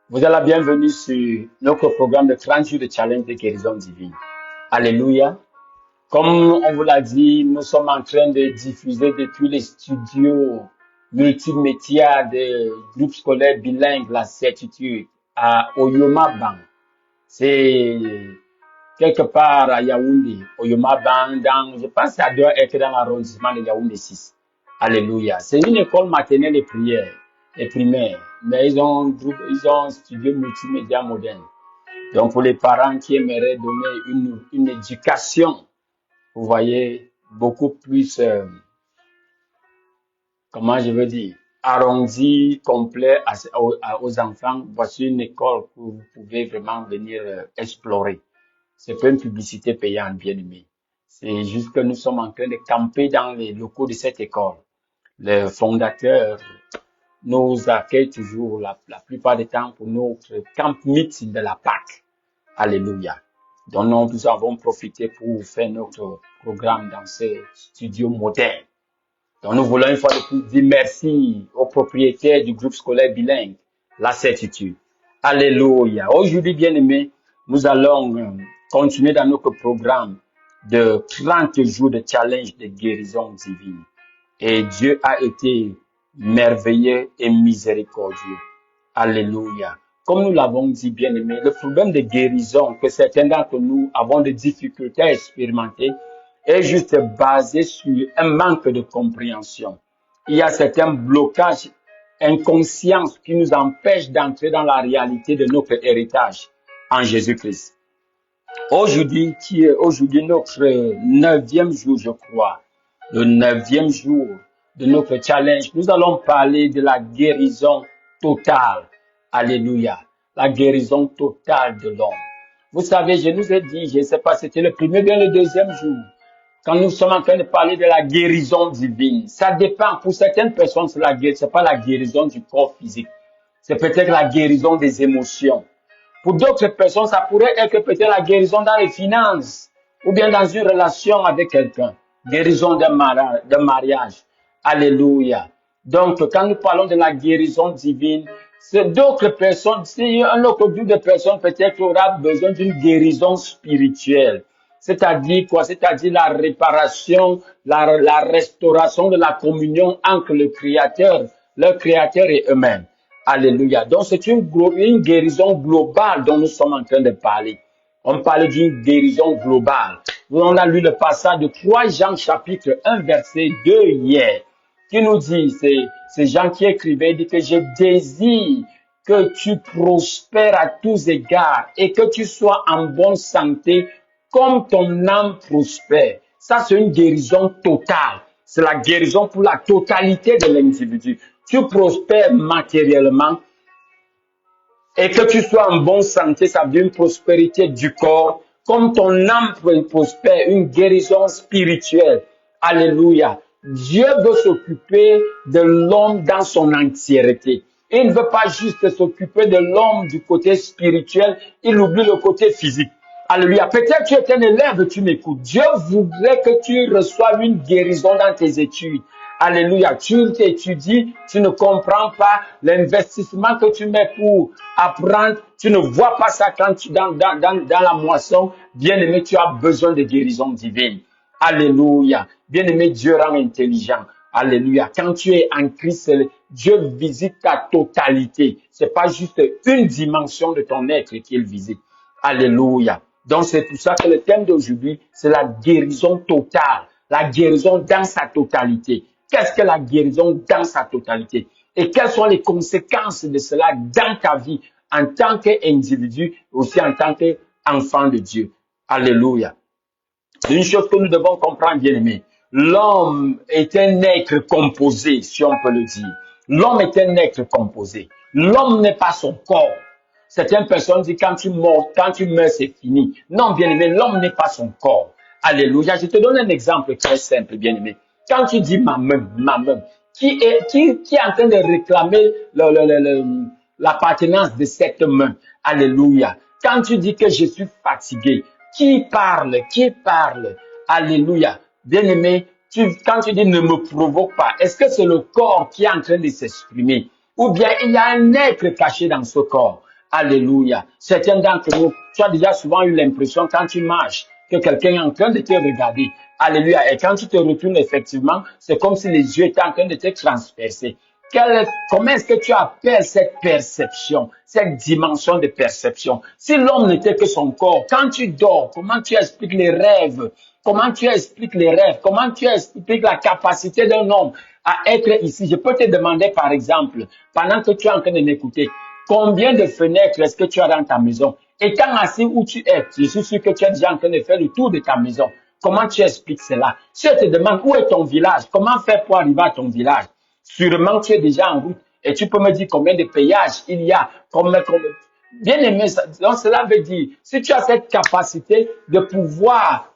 Vous êtes la bienvenue sur notre programme de 30 jours de challenge de guérison divine. Alléluia. Comme on vous l'a dit, nous sommes en train de diffuser depuis les studios multimédia des groupes scolaires bilingues la certitude à Oyoma-Bang. C'est quelque part à Yaoundé. Oyoma-Bang, je pense que ça doit être dans l'arrondissement de Yaoundé 6. Alléluia. C'est une école maternelle et prière et primaire, mais ils ont un studio multimédia moderne. Donc pour les parents qui aimeraient donner une éducation, vous voyez, beaucoup plus, comment je veux dire, arrondi, complet aux enfants, voici une école que vous pouvez vraiment venir explorer. C'est pas une publicité payante, bien aimé. C'est juste que nous sommes en train de camper dans les locaux de cette école. Le fondateur nous accueille toujours la plupart du temps pour notre camp meeting de la Pâque. Alléluia. Donc nous avons profité pour faire notre programme dans ces studios modernes. Donc nous voulons une fois de plus dire merci aux propriétaires du groupe scolaire bilingue, la certitude. Alléluia. Aujourd'hui, bien aimés, nous allons continuer dans notre programme de 30 jours de challenge de guérison divine. Et Dieu a été merveilleux et miséricordieux. Alléluia. Comme nous l'avons dit, bien aimé, le problème de guérison que certains d'entre nous avons des difficultés à expérimenter est juste basé sur un manque de compréhension. Il y a certains blocages inconscients qui nous empêchent d'entrer dans la réalité de notre héritage en Jésus-Christ. Aujourd'hui, notre 9e jour, je crois, le 9e jour de notre challenge, nous allons parler de la guérison totale. Alléluia. La guérison totale de l'homme. Vous savez, je nous ai dit, je ne sais pas, c'était le premier bien le deuxième jour, quand nous sommes en train de parler de la guérison divine. Ça dépend. Pour certaines personnes, c'est pas la guérison du corps physique. C'est peut-être la guérison des émotions. Pour d'autres personnes, ça pourrait être peut-être la guérison dans les finances ou bien dans une relation avec quelqu'un. Guérison d'un mariage. Alléluia. Donc, quand nous parlons de la guérison divine, c'est d'autres personnes, si un autre groupe de personnes peut-être aura besoin d'une guérison spirituelle. C'est-à-dire quoi? C'est-à-dire la réparation, la restauration de la communion entre le Créateur, leur Créateur et eux-mêmes. Alléluia. Donc, c'est une guérison globale dont nous sommes en train de parler. On parle d'une guérison globale. On a lu le passage de 3 Jean chapitre 1 verset 2 hier, qui nous dit, c'est Jean qui écrivait, il dit que je désire que tu prospères à tous égards et que tu sois en bonne santé comme ton âme prospère. Ça, c'est une guérison totale. C'est la guérison pour la totalité de l'individu. Tu prospères matériellement et que tu sois en bonne santé, ça veut dire une prospérité du corps, comme ton âme prospère, une guérison spirituelle. Alléluia. Dieu veut s'occuper de l'homme dans son entièreté. Il ne veut pas juste s'occuper de l'homme du côté spirituel, il oublie le côté physique. Alléluia. Peut-être tu es un élève, tu m'écoutes. Dieu voudrait que tu reçoives une guérison dans tes études. Alléluia. Tu étudies, tu ne comprends pas l'investissement que tu mets pour apprendre. Tu ne vois pas ça quand tu dans la moisson. Bien-aimé, tu as besoin de guérison divine. Alléluia. Bien-aimé, Dieu rend intelligent. Alléluia. Quand tu es en Christ, Dieu visite ta totalité. C'est pas juste une dimension de ton être qu'il visite. Alléluia. Donc, c'est pour ça que le thème d'aujourd'hui, c'est la guérison totale. La guérison dans sa totalité. Qu'est-ce que la guérison dans sa totalité? Et quelles sont les conséquences de cela dans ta vie en tant qu'individu, aussi en tant qu'enfant de Dieu? Alléluia. Une chose que nous devons comprendre, bien aimé. L'homme est un être composé, si on peut le dire. L'homme est un être composé. L'homme n'est pas son corps. Certaines personnes disent quand tu meurs, c'est fini. Non, bien aimé, l'homme n'est pas son corps. Alléluia. Je te donne un exemple très simple, bien aimé. Quand tu dis ma main, qui est en train de réclamer l'appartenance de cette main? Alléluia. Quand tu dis que je suis fatigué, qui parle? Alléluia. Bien aimé, quand tu dis ne me provoque pas, est-ce que c'est le corps qui est en train de s'exprimer? ou bien il y a un être caché dans ce corps. Alléluia. Certains d'entre nous, tu as déjà souvent eu l'impression quand tu marches que quelqu'un est en train de te regarder. Alléluia. Et quand tu te retournes effectivement, c'est comme si les yeux étaient en train de te transpercer. Comment est-ce que tu appelles cette perception, cette dimension de perception? Si l'homme n'était que son corps, quand tu dors, comment tu expliques les rêves? Comment tu expliques les rêves? Comment tu expliques la capacité d'un homme à être ici? Je peux te demander par exemple, pendant que tu es en train de m'écouter, combien de fenêtres est-ce que tu as dans ta maison? Étant assis où tu es, je suis sûr que tu es déjà en train de faire le tour de ta maison. Comment tu expliques cela? Si je te demande où est ton village, comment faire pour arriver à ton village? Sûrement, tu es déjà en route et tu peux me dire combien de péages il y a. Bien aimé, donc cela veut dire, si tu as cette capacité de pouvoir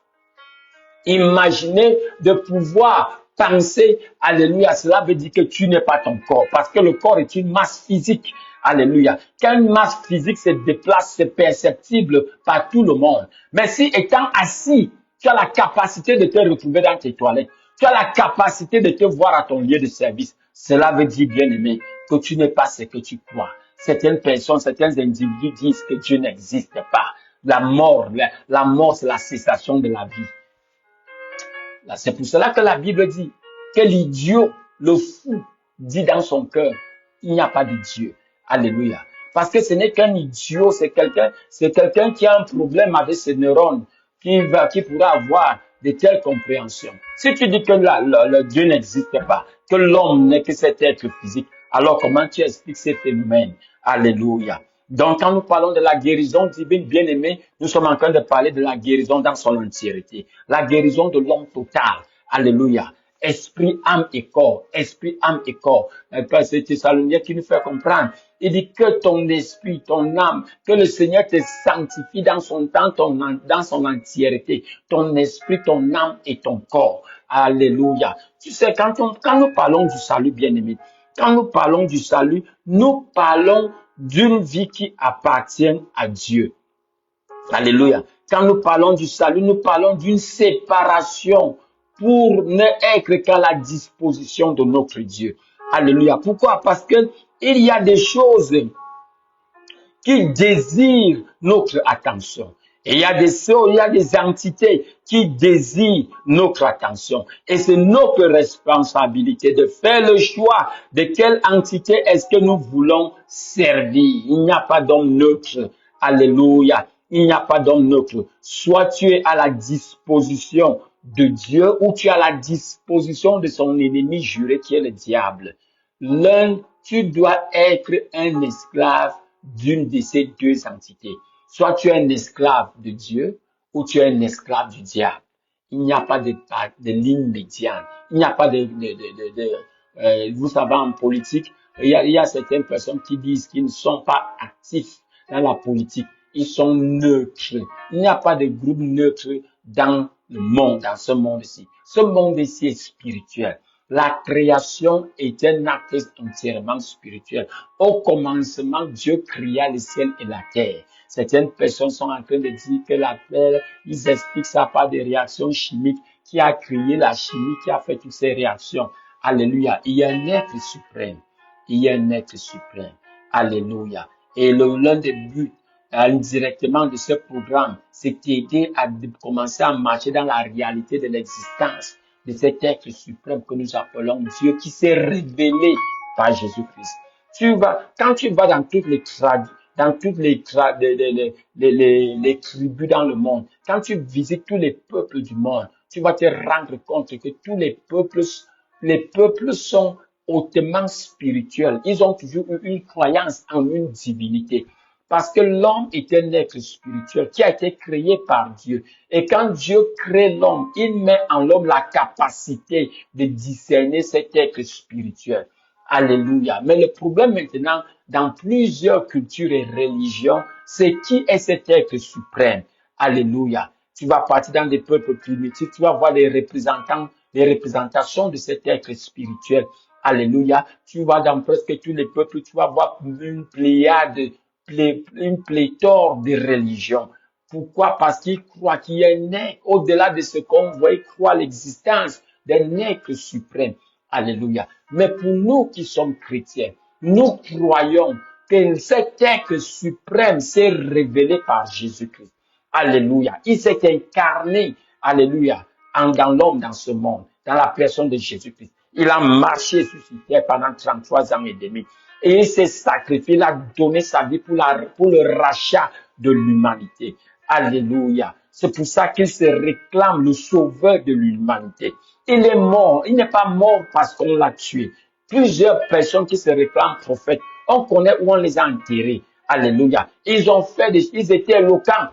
imaginer, de pouvoir penser, alléluia, cela veut dire que tu n'es pas ton corps, parce que le corps est une masse physique, alléluia. Quand une masse physique se déplace, c'est perceptible par tout le monde. Mais si étant assis, tu as la capacité de te retrouver dans tes toilettes, tu as la capacité de te voir à ton lieu de service, cela veut dire, bien aimé, que tu n'es pas ce que tu crois. Certaines personnes, certains individus disent que Dieu n'existe pas. La mort, c'est la cessation de la vie. C'est pour cela que la Bible dit que l'idiot, le fou, dit dans son cœur, il n'y a pas de Dieu. Alléluia. Parce que ce n'est qu'un idiot, c'est quelqu'un qui a un problème avec ses neurones, qui pourra avoir de telles compréhensions. Si tu dis que le Dieu n'existe pas, que l'homme n'est que cet être physique, alors comment tu expliques ces phénomènes? Alléluia. Donc, quand nous parlons de la guérison divine, bien aimé, nous sommes en train de parler de la guérison dans son entièreté. La guérison de l'homme total. Alléluia. Esprit, âme et corps. Esprit, âme et corps. C'est Thessaloniciens qui nous fait comprendre. Il dit que ton esprit, ton âme, que le Seigneur te sanctifie dans son temps, dans son entièreté. Ton esprit, ton âme et ton corps. Alléluia. Tu sais, quand nous parlons du salut, bien aimé, quand nous parlons du salut, nous parlons d'une vie qui appartient à Dieu. Alléluia. Quand nous parlons du salut, nous parlons d'une séparation pour ne être qu'à la disposition de notre Dieu. Alléluia. Pourquoi? Parce que il y a des choses qui désirent notre attention. Et il y a des entités qui désirent notre attention. Et c'est notre responsabilité de faire le choix de quelle entité est-ce que nous voulons servir. Il n'y a pas d'homme neutre. Alléluia. Il n'y a pas d'homme neutre. Soit tu es à la disposition de Dieu ou tu es à la disposition de son ennemi juré qui est le diable. L'un, tu dois être un esclave d'une de ces deux entités. Soit tu es un esclave de Dieu ou tu es un esclave du diable. Il n'y a pas de ligne médiane. Il n'y a pas vous savez, en politique, il y a certaines personnes qui disent qu'ils ne sont pas actifs dans la politique. Ils sont neutres. Il n'y a pas de groupe neutre dans le monde, dans ce monde-ci. Ce monde-ci est spirituel. La création est un acte entièrement spirituel. Au commencement, Dieu créa le ciel et la terre. Certaines personnes sont en train de dire que la terre, ils expliquent ça par des réactions chimiques, qui a créé la chimie, qui a fait toutes ces réactions. Alléluia. Il y a un être suprême. Il y a un être suprême. Alléluia. Et l'un des buts indirectement de ce programme, c'est d'aider à commencer à marcher dans la réalité de l'existence de cet être suprême que nous appelons Dieu, qui s'est révélé par Jésus-Christ. Quand tu vas dans toutes les tribus dans le monde, quand tu visites tous les peuples du monde, tu vas te rendre compte que tous les peuples sont hautement spirituels. Ils ont toujours eu une croyance en une divinité. Parce que l'homme est un être spirituel qui a été créé par Dieu. Et quand Dieu crée l'homme, il met en l'homme la capacité de discerner cet être spirituel. Alléluia. Mais le problème maintenant, dans plusieurs cultures et religions, c'est qui est cet être suprême. Alléluia. Tu vas partir dans des peuples primitifs, tu vas voir des représentations de cet être spirituel. Alléluia. Tu vas dans presque tous les peuples, tu vas voir une pléthore de religions. Pourquoi? Parce qu'ils croient qu'il y a un être au-delà de ce qu'on voit, ils croient à l'existence d'un être suprême. Alléluia. Mais pour nous qui sommes chrétiens, Nous croyons que cet être suprême s'est révélé par Jésus-Christ. Alléluia. Il s'est incarné, alléluia, dans l'homme, dans ce monde, dans la personne de Jésus-Christ. Il a marché sur cette terre pendant 33 ans et demi. Et il s'est sacrifié, il a donné sa vie pour le rachat de l'humanité. Alléluia. C'est pour ça qu'il se réclame le sauveur de l'humanité. Il est mort. Il n'est pas mort parce qu'on l'a tué. Plusieurs personnes qui se réclament prophètes, on connaît où on les a enterrés. Alléluia. Ils étaient éloquents.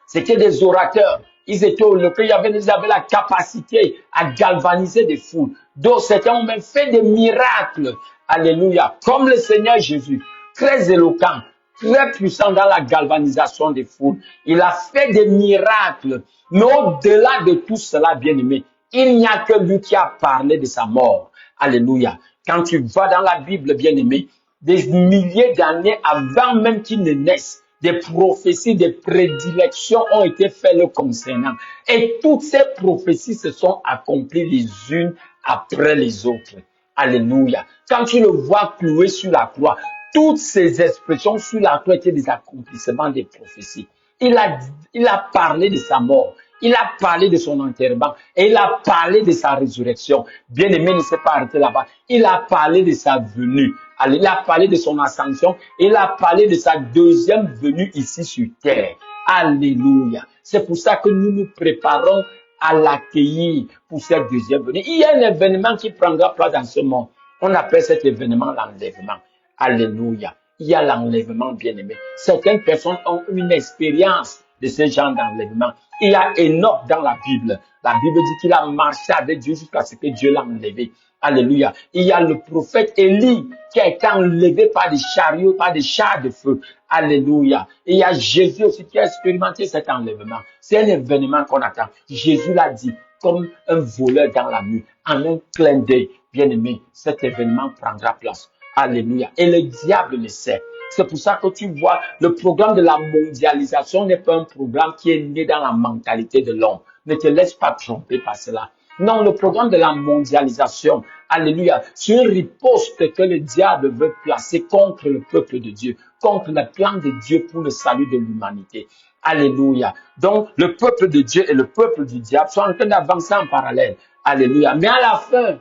C'était des orateurs. Ils étaient éloquents. Ils avaient la capacité à galvaniser des foules. Donc, certains ont même fait des miracles. Alléluia. Comme le Seigneur Jésus. Très éloquent. Très puissant dans la galvanisation des foules. Il a fait des miracles. Mais au-delà de tout cela, bien aimé, il n'y a que lui qui a parlé de sa mort. Alléluia. Quand tu vas dans la Bible, bien aimé, des milliers d'années avant même qu'il ne naisse, des prophéties, des prédilections ont été faites le concernant. Et toutes ces prophéties se sont accomplies les unes après les autres. Alléluia. Quand tu le vois cloué sur la croix, toutes ces expressions sur la croix étaient des accomplissements des prophéties. Il a parlé de sa mort. Il a parlé de son enterrement et il a parlé de sa résurrection. Bien-aimé ne s'est pas arrêté là-bas. Il a parlé de sa venue. Il a parlé de son ascension. Il a parlé de sa deuxième venue ici sur terre. Alléluia. C'est pour ça que nous nous préparons à l'accueillir pour cette deuxième venue. Il y a un événement qui prendra place dans ce monde. On appelle cet événement l'enlèvement. Alléluia. Il y a l'enlèvement, bien-aimé. Certaines personnes ont une expérience de ce genre d'enlèvement. Il y a Enoch dans la Bible. La Bible dit qu'il a marché avec Dieu jusqu'à ce que Dieu l'a enlevé. Alléluia. Il y a le prophète Élie qui a été enlevé par des chariots, par des chars de feu. Alléluia. Et il y a Jésus aussi qui a expérimenté cet enlèvement. C'est un événement qu'on attend. Jésus l'a dit comme un voleur dans la nuit. En un clin d'œil, bien-aimé, cet événement prendra place. Alléluia. Et le diable le sait. C'est pour ça que tu vois, le programme de la mondialisation n'est pas un programme qui est né dans la mentalité de l'homme. Ne te laisse pas tromper par cela. Non, le programme de la mondialisation, alléluia, c'est une riposte que le diable veut placer contre le peuple de Dieu, contre le plan de Dieu pour le salut de l'humanité. Alléluia. Donc, le peuple de Dieu et le peuple du diable sont en train d'avancer en parallèle. Alléluia. Mais à la fin,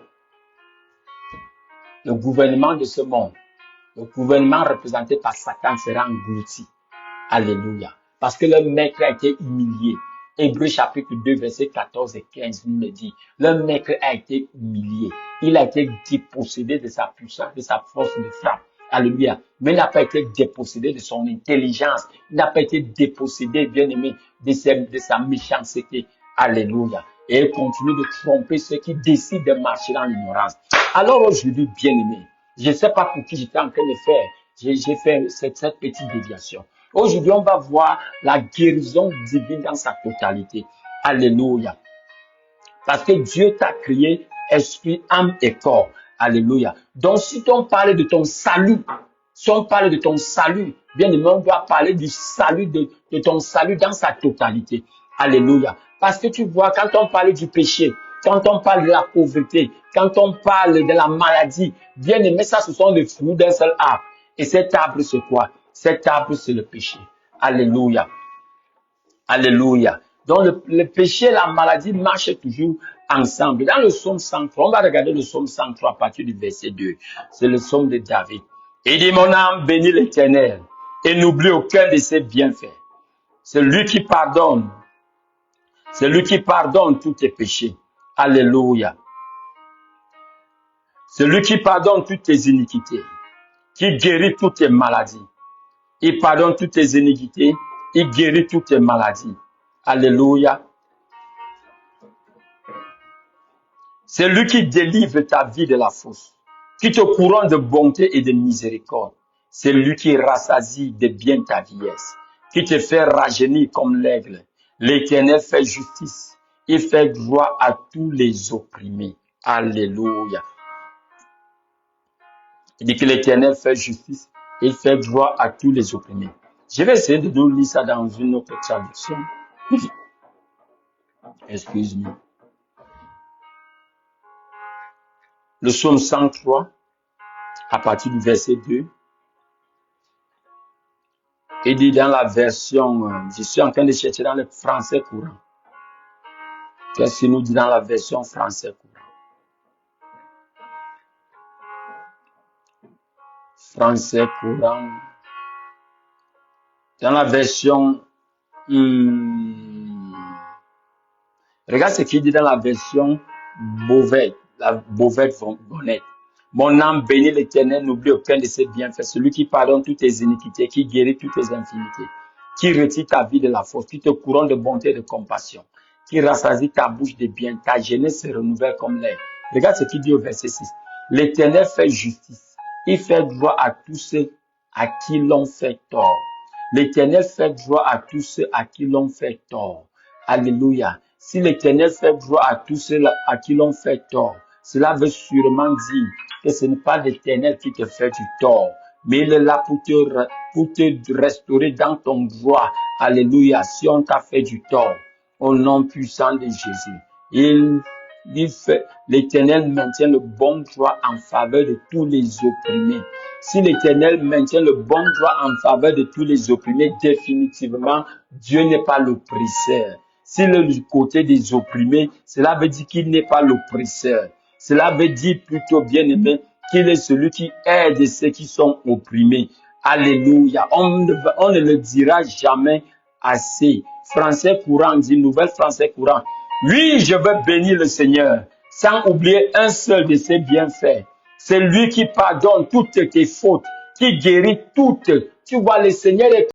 le gouvernement de ce monde, le gouvernement représenté par Satan sera englouti. Alléluia. Parce que le maître a été humilié. Hébreux chapitre 2, versets 14 et 15 nous le dit. Le maître a été humilié. Il a été dépossédé de sa puissance, de sa force de frappe. Alléluia. Mais il n'a pas été dépossédé de son intelligence. Il n'a pas été dépossédé, bien aimé, de sa méchanceté. Alléluia. Et il continue de tromper ceux qui décident de marcher dans l'ignorance. Alors aujourd'hui, bien aimé, je ne sais pas pour qui j'étais en train de faire. J'ai fait cette petite déviation. Aujourd'hui, on va voir la guérison divine dans sa totalité. Alléluia. Parce que Dieu t'a créé esprit, âme et corps. Alléluia. Donc, si on parle de ton salut, bien aimé, on doit parler du salut, de ton salut dans sa totalité. Alléluia. Parce que tu vois, quand on parle du péché, quand on parle de la pauvreté, quand on parle de la maladie, bien aimé, ça, ce sont les fruits d'un seul arbre. Et cet arbre, c'est quoi? Cet arbre, c'est le péché. Alléluia. Alléluia. Donc, le péché et la maladie marchent toujours ensemble. Dans le psaume 103, on va regarder le psaume 103 à partir du verset 2. C'est le psaume de David. Il dit, mon âme bénit l'Éternel et n'oublie aucun de ses bienfaits. C'est lui qui pardonne. C'est lui qui pardonne tous tes péchés. Alléluia. C'est lui qui pardonne toutes tes iniquités, qui guérit toutes tes maladies. Il pardonne toutes tes iniquités, il guérit toutes tes maladies. Alléluia. C'est lui qui délivre ta vie de la fosse, qui te couronne de bonté et de miséricorde. C'est lui qui rassasie de bien ta vieillesse, qui te fait rajeunir comme l'aigle. L'Éternel fait justice, il fait gloire à tous les opprimés. Alléluia. Il dit que l'Éternel fait justice, il fait gloire à tous les opprimés. Je vais essayer de nous lire ça dans une autre traduction. Excuse-moi. Le psaume 103, à partir du verset 2. Il dit dans la version, je suis en train de chercher dans le français courant. Qu'est-ce qu'il nous dit dans la version français courant? Français courant. Dans la version... regarde ce qu'il dit dans la version Beauvais, la Beauvais Bonnet. Mon âme bénit l'Éternel, n'oublie aucun de ses bienfaits. Celui qui pardonne toutes tes iniquités, qui guérit toutes tes infinités, qui retire ta vie de la force, qui te couronne de bonté et de compassion, qui rassasie ta bouche de bien, ta jeunesse se renouvelle comme l'air. Regarde ce qu'il dit au verset 6. L'Éternel fait justice. Il fait droit à tous ceux à qui l'on fait tort. L'Éternel fait droit à tous ceux à qui l'on fait tort. Alléluia. Si l'Éternel fait droit à tous ceux à qui l'on fait tort, cela veut sûrement dire que ce n'est pas l'Éternel qui te fait du tort, mais il est là pour te restaurer dans ton droit. Alléluia. Si on t'a fait du tort, au nom puissant de Jésus, l'Éternel maintient le bon droit en faveur de tous les opprimés. Si l'Éternel maintient le bon droit en faveur de tous les opprimés, définitivement, Dieu n'est pas l'oppresseur. S'il est du côté des opprimés, cela veut dire qu'il n'est pas l'oppresseur. Cela veut dire plutôt, bien aimé, qu'il est celui qui aide ceux qui sont opprimés. Alléluia. On ne le dira jamais assez. Français courant dit, nouvelle français courant. Oui, je veux bénir le Seigneur, sans oublier un seul de ses bienfaits. C'est lui qui pardonne toutes tes fautes, qui guérit toutes. Tu vois, le Seigneur est